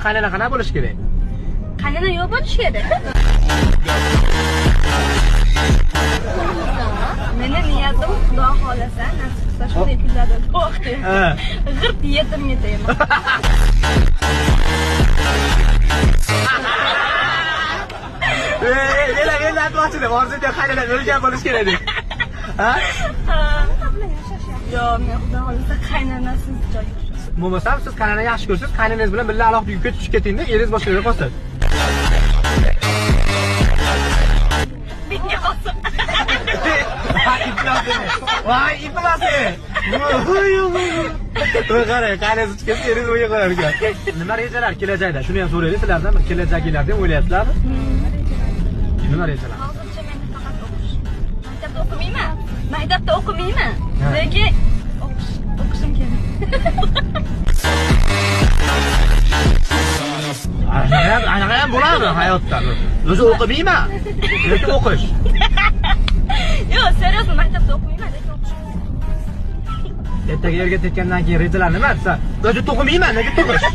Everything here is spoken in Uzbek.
Qaynana qanaqa bo'lish kerak? Qaynana yo'q bo'lish kerak. Meni niyatim xudo xolasa, nasib qilsa shunday kunlarda to'xtay. G'irt yetim yetayman. Endi aytmoqchi edim, orzuga qaynana o'lgan bo'lish kerak deb. Ha? Yo'q, men xudo xolasa qaynanasiz joyga Bo'lmasam siz qaynana yaxshi ko'rsiz, qaynanangiz bilan birga alohida uyga tushib keting-da, eringiz boshqa yerga qolsin. Menga qolsin. Voy, ipmasi. Voy, qarang, qaynangiz chiqib eringiz o'yga qo'yar ekan. Nima rejalar kelajakda? Shuni ham so'raylik sizlardan, bir kelajakinglarni o'ylayapsizlarmi? Nima rejalar? Hozircha men faqat o'qish. Maktabda o'qimayman. Maktabda o'qimayman. Lekin o'qishim kerak. Anaqa ham bo'ladi hayotda. O'zi o'qimayman, lekin o'qish. Yo'q, seriozman, maktabda o'qimayman, lekin o'qish. Ertaga yerga tekkandan keyin rejalar nima desa? O'zi o'qimayman, lekin o'qish.